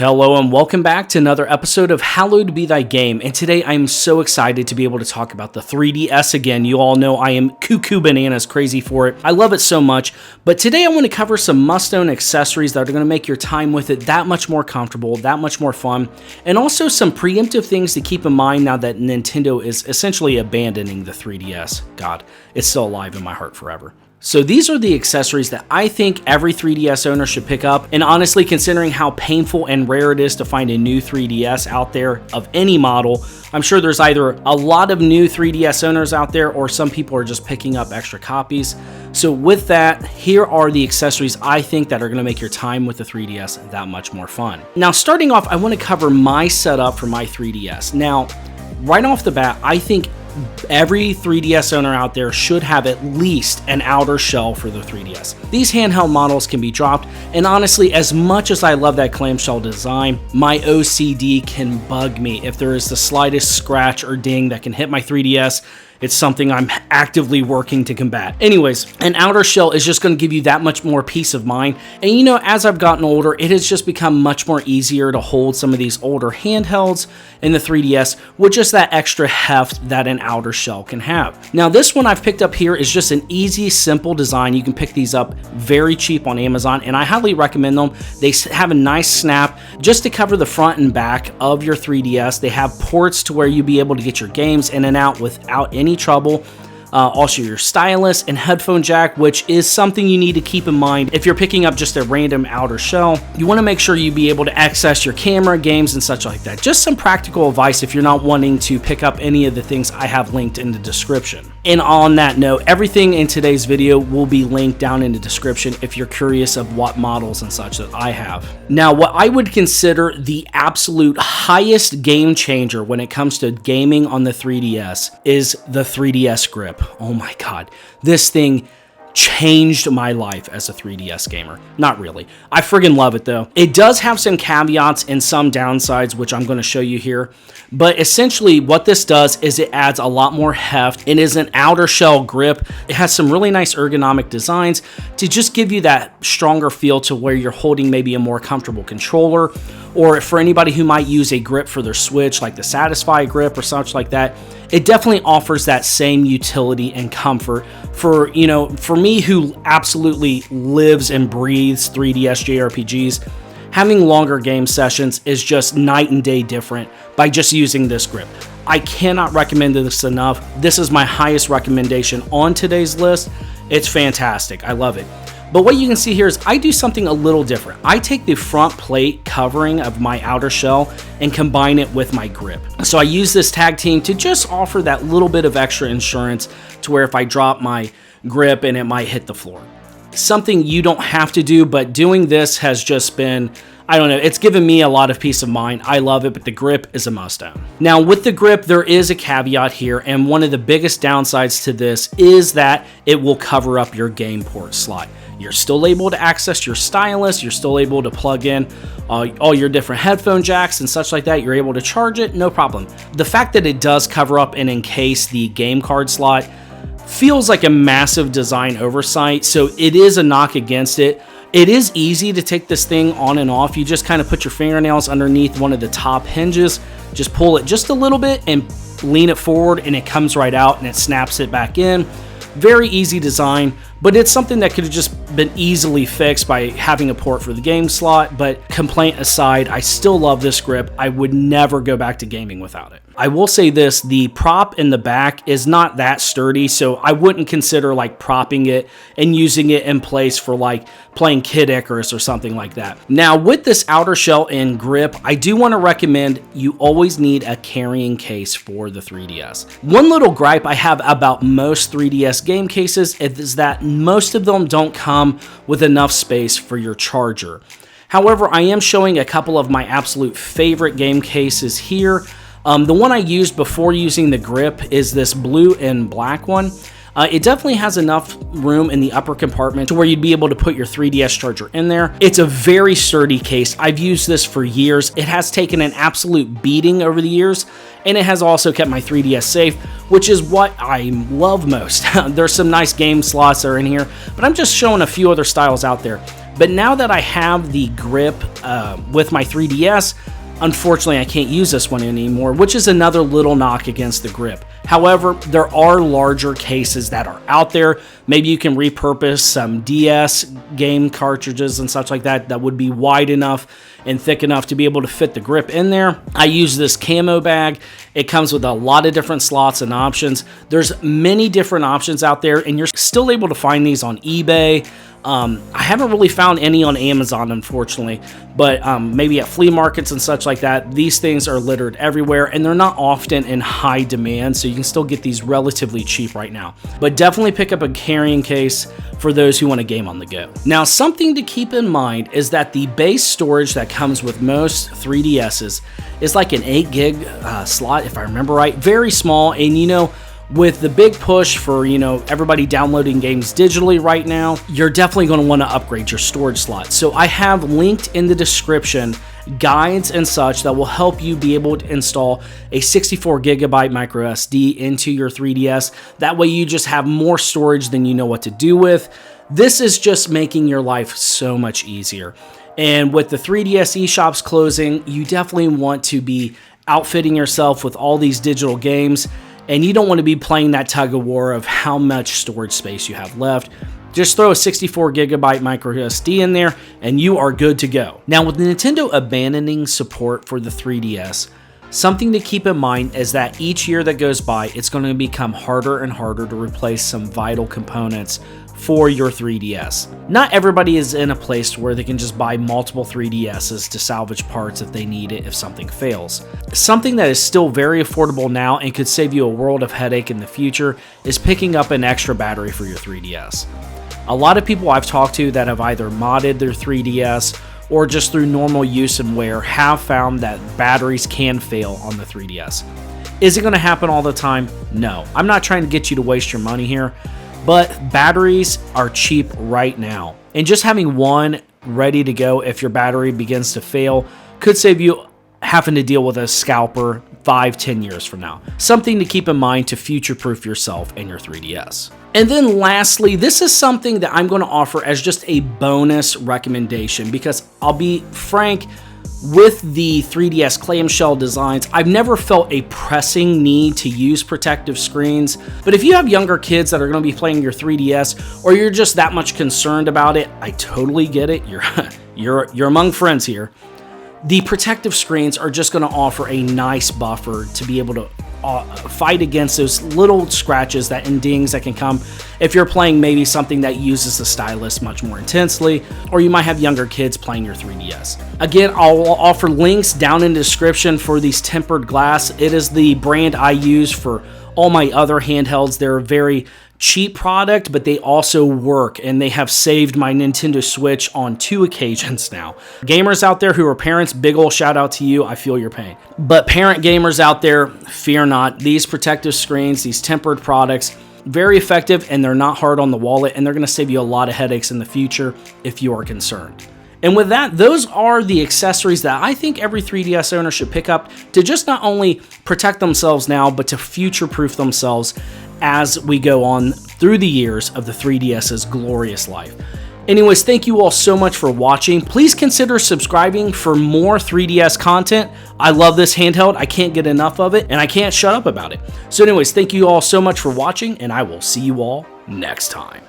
Hello and welcome back to another episode of Hallowed Be Thy Game, and today I am so excited to be able to talk about the 3DS again. You all know I am cuckoo bananas crazy for it. I love it so much, but today I want to cover some must-own accessories that are going to make your time with it that much more comfortable, that much more fun, and also some preemptive things to keep in mind now that Nintendo is essentially abandoning the 3DS. God, it's still alive in my heart forever. So these are the accessories that I think every 3DS owner should pick up, and honestly, considering how painful and rare it is to find a new 3DS out there of any model, I'm sure there's either a lot of new 3DS owners out there or some people are just picking up extra copies. So with that, here are the accessories I think that are going to make your time with the 3DS that much more fun. Now starting off, I want to cover my setup for my 3DS. Now, right off the bat, I think every 3DS owner out there should have at least an outer shell for the 3DS. These handheld models can be dropped, and honestly, as much as I love that clamshell design, my OCD can bug me if there is the slightest scratch or ding that can hit my 3DS. It's something I'm actively working to combat. Anyways, an outer shell is just going to give you that much more peace of mind. And you know, as I've gotten older, it has just become much more easier to hold some of these older handhelds in the 3DS with just that extra heft that an outer shell can have. Now, this one I've picked up here is just an easy, simple design. You can pick these up very cheap on Amazon, and I highly recommend them. They have a nice snap just to cover the front and back of your 3DS. They have ports to where you'll be able to get your games in and out without any trouble. Also your stylus and headphone jack, which is something you need to keep in mind if you're picking up just a random outer shell. You want to make sure you be able to access your camera, games, and such like that. Just some practical advice if you're not wanting to pick up any of the things I have linked in the description. And on that note, everything in today's video will be linked down in the description if you're curious of what models and such that I have. Now, what I would consider the absolute highest game changer when it comes to gaming on the 3DS is the 3DS grip. Oh my God, this thing changed my life as a 3DS gamer. Not really. I friggin' love it though. It does have some caveats and some downsides, which I'm going to show you here. But essentially what this does is it adds a lot more heft. It is an outer shell grip. It has some really nice ergonomic designs to just give you that stronger feel to where you're holding maybe a more comfortable controller, or for anybody who might use a grip for their Switch, like the Satisfy grip or such like that. It definitely offers that same utility and comfort for me who absolutely lives and breathes 3DS JRPGs. Having longer game sessions is just night and day different by just using this grip. I cannot recommend this enough. This is my highest recommendation on today's list. It's fantastic. I love it. But what you can see here is I do something a little different. I take the front plate covering of my outer shell and combine it with my grip. So I use this tag team to just offer that little bit of extra insurance to where if I drop my grip and it might hit the floor. Something you don't have to do, but doing this has just been, I don't know, it's given me a lot of peace of mind. I love it, but the grip is a must-own. Now, with the grip, there is a caveat here, and one of the biggest downsides to this is that it will cover up your game port slot. You're still able to access your stylus, you're still able to plug in all your different headphone jacks and such like that. You're able to charge it, no problem. The fact that it does cover up and encase the game card slot feels like a massive design oversight, so it is a knock against it. It is easy to take this thing on and off. You just kind of put your fingernails underneath one of the top hinges, just pull it just a little bit and lean it forward, and it comes right out and it snaps it back in. Very easy design, but it's something that could have just been easily fixed by having a port for the game slot. But complaint aside, I still love this grip. I would never go back to gaming without it. I will say this, the prop in the back is not that sturdy, so I wouldn't consider like propping it and using it in place for like playing Kid Icarus or something like that. Now with this outer shell and grip, I do want to recommend you always need a carrying case for the 3DS. One little gripe I have about most 3DS game cases is that most of them don't come with enough space for your charger. However, I am showing a couple of my absolute favorite game cases here. The one I used before using the grip is this blue and black one. It definitely has enough room in the upper compartment to where you'd be able to put your 3DS charger in there. It's a very sturdy case. I've used this for years. It has taken an absolute beating over the years, and it has also kept my 3DS safe, which is what I love most. There's some nice game slots that are in here, but I'm just showing a few other styles out there. But now that I have the grip with my 3DS, unfortunately, I can't use this one anymore, which is another little knock against the grip. However, there are larger cases that are out there. Maybe you can repurpose some DS game cartridges and such like that that would be wide enough and thick enough to be able to fit the grip in there. I use this camo bag. It comes with a lot of different slots and options. There's many different options out there, and you're still able to find these on eBay. I haven't really found any on Amazon, unfortunately, but maybe at flea markets and such like that. These things are littered everywhere, and they're not often in high demand, so you can still get these relatively cheap right now. But definitely pick up a carrying case for those who want a game on the go. Now, something to keep in mind is that the base storage that comes with most 3DSs is like an 8 gig slot, if I remember right, very small. And you know, with the big push for, you know, everybody downloading games digitally right now, you're definitely going to want to upgrade your storage slot. So I have linked in the description guides and such that will help you be able to install a 64 gigabyte micro SD into your 3DS. That way you just have more storage than you know what to do with. This is just making your life so much easier. And with the 3DS eShops closing, you definitely want to be outfitting yourself with all these digital games. And you don't want to be playing that tug of war of how much storage space you have left. Just throw a 64 gigabyte micro SD in there and you are good to go. Now, with Nintendo abandoning support for the 3DS, something to keep in mind is that each year that goes by, it's going to become harder and harder to replace some vital components for your 3DS. Not everybody is in a place where they can just buy multiple 3DSs to salvage parts if they need it if something fails. Something that is still very affordable now and could save you a world of headache in the future is picking up an extra battery for your 3DS. A lot of people I've talked to that have either modded their 3DS or just through normal use and wear have found that batteries can fail on the 3DS. Is it going to happen all the time? No. I'm not trying to get you to waste your money here, but batteries are cheap right now. And just having one ready to go if your battery begins to fail could save you having to deal with a scalper 5-10 years from now. Something to keep in mind to future-proof yourself and your 3DS. And then lastly, this is something that I'm going to offer as just a bonus recommendation because I'll be frank, with the 3DS clamshell designs, I've never felt a pressing need to use protective screens. But if you have younger kids that are going to be playing your 3DS or you're just that much concerned about it, I totally get it. You're among friends here. The protective screens are just going to offer a nice buffer to be able to fight against those little scratches and dings that can come if you're playing maybe something that uses the stylus much more intensely, or you might have younger kids playing your 3DS. Again, I'll offer links down in the description for these tempered glass. It is the brand I use for all my other handhelds. They're a very cheap product, but they also work, and they have saved my Nintendo Switch on 2 occasions now. Gamers out there who are parents, big ol' shout out to you. I feel your pain. But parent gamers out there, fear not. These protective screens, these tempered products, very effective, and they're not hard on the wallet, and they're going to save you a lot of headaches in the future if you are concerned. And with that, those are the accessories that I think every 3DS owner should pick up to just not only protect themselves now, but to future-proof themselves as we go on through the years of the 3DS's glorious life. Anyways, thank you all so much for watching. Please consider subscribing for more 3DS content. I love this handheld. I can't get enough of it, and I can't shut up about it. So anyways, thank you all so much for watching, and I will see you all next time.